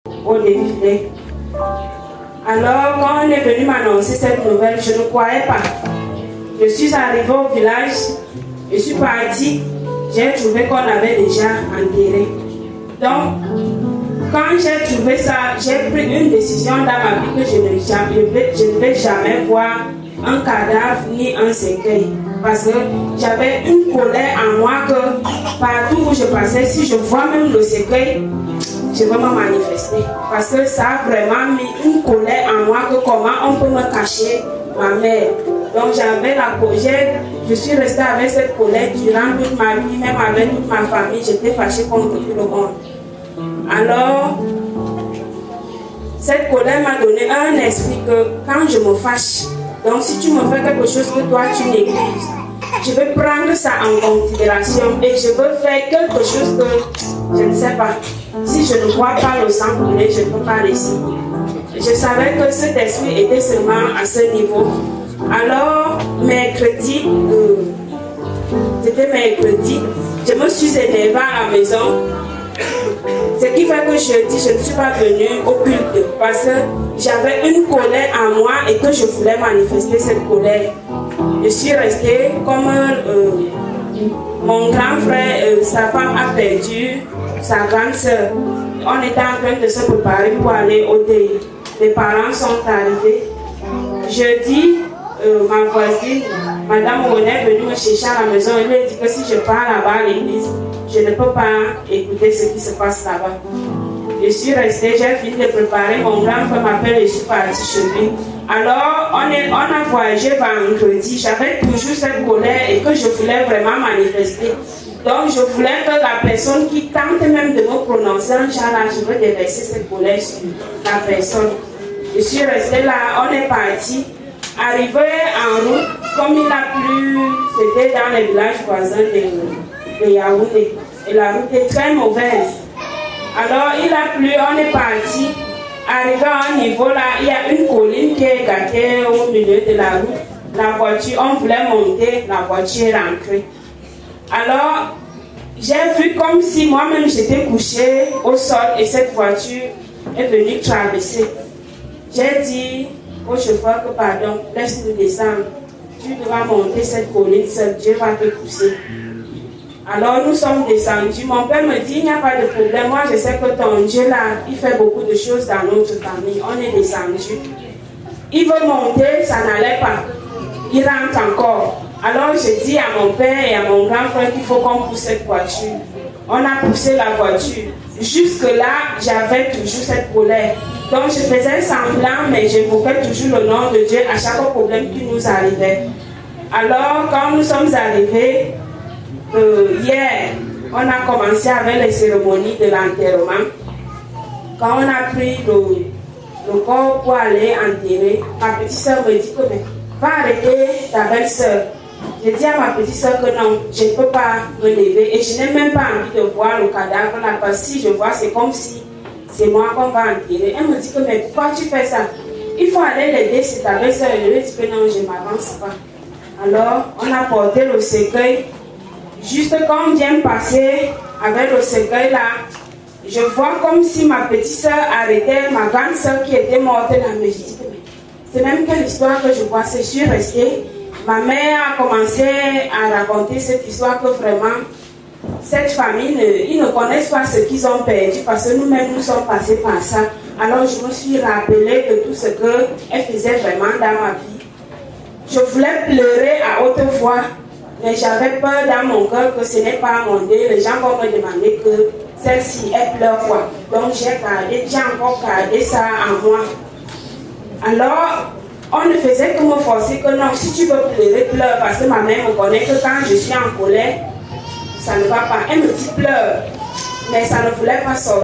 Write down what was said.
au défilé. Alors, quand on est venu m'annoncer cette nouvelle, je ne croyais pas. Je suis arrivée au village, je suis partie, j'ai trouvé qu'on avait déjà enterré. Donc, quand j'ai trouvé ça, j'ai pris une décision dans ma vie que je ne vais jamais voir un cadavre ni un cercueil. Parce que j'avais une colère en moi que partout où je passais, si je vois même le cercueil, je vais me manifester. Parce que ça a vraiment mis une colère en moi que comment on peut me cacher ma mère. Donc j'avais la colère, je suis restée avec cette colère durant toute ma vie, même avec toute ma famille, j'étais fâchée contre tout le monde. Alors, cette colère m'a donné un esprit que quand je me fâche, donc si tu me fais quelque chose que toi tu négliges, je vais prendre ça en considération et je veux faire quelque chose que je ne sais pas. Si je ne vois pas le sang couler, je ne peux pas réussir. Je savais que cet esprit était seulement à ce niveau. Alors, mercredi, c'était mercredi, je me suis énervée à la maison. Ce qui fait que je ne suis pas venue au culte parce que j'avais une colère en moi et que je voulais manifester cette colère. Je suis restée comme mon grand frère, sa femme a perdu sa grande soeur. On était en train de se préparer pour aller au deuil. Les parents sont arrivés. Jeudi, ma voisine, Madame René, est venue me chercher à la maison. Elle lui a dit que si je pars là-bas à l'église, je ne peux pas écouter ce qui se passe là-bas. Je suis restée, j'ai fini de préparer. Mon grand frère m'appelle et je suis partie chez lui. Alors, on a voyagé vendredi. J'avais toujours cette colère et que je voulais vraiment manifester. Donc, je voulais que la personne qui tente même de me prononcer un genre là, je veux déverser cette colère sur la personne. Je suis restée là, on est parti. Arrivé en route, comme il a plu, c'était dans les villages voisins de Yaoundé. Et la route est très mauvaise. Alors, il a plu, on est parti. Arrivé à un niveau là, il y a une colline qui est gâtée au milieu de la route. La voiture, on voulait monter, la voiture est rentrée. Alors, j'ai vu comme si moi-même j'étais couchée au sol et cette voiture est venue traverser. J'ai dit au chauffeur que pardon, laisse-nous descendre. Tu devras monter cette colline seule, Dieu va te pousser. Alors nous sommes descendus. Mon père me dit, il n'y a pas de problème. Moi je sais que ton Dieu là, il fait beaucoup de choses dans notre famille. On est descendus. Il veut monter, ça n'allait pas. Il rentre encore. Alors je dis à mon père et à mon grand frère qu'il faut qu'on pousse cette voiture. On a poussé la voiture. Jusque-là, j'avais toujours cette colère. Donc je faisais semblant, mais j'évoquais toujours le nom de Dieu à chaque problème qui nous arrivait. Alors quand nous sommes arrivés, hier, on a commencé avec les cérémonies de l'enterrement. Quand on a pris le corps pour aller enterrer, ma petite soeur me dit que va arrêter ta belle-soeur. J'ai dit à ma petite soeur que non, je ne peux pas me lever et je n'ai même pas envie de voir le cadavre là parce que si je vois, c'est comme si c'est moi qu'on va enterrer. Elle me dit que mais pourquoi tu fais ça? Il faut aller l'aider, c'est ta belle-soeur. Je lui ai dit que non, je ne m'avance pas. Alors, on a porté le cercueil. Juste quand on vient passer avec le cercueil là, je vois comme si ma petite soeur arrêtait ma grande soeur qui était morte là. Mais je dis que c'est même quelle histoire que je vois, c'est sûr rester. Ma mère a commencé à raconter cette histoire que vraiment, cette famille, ils ne connaissent pas ce qu'ils ont perdu parce que nous-mêmes nous sommes passés par ça. Alors je me suis rappelé de tout ce qu'elle faisait vraiment dans ma vie. Je voulais pleurer à haute voix, mais j'avais peur dans mon cœur que ce n'est pas mon Dieu. Les gens vont me demander que celle-ci, elle pleure quoi. Donc j'ai encore gardé ça en moi. Alors, on ne faisait que me forcer que non, si tu veux pleurer, pleure. Parce que ma mère me connaît que quand je suis en colère, ça ne va pas. Elle me dit pleure, mais ça ne voulait pas sortir.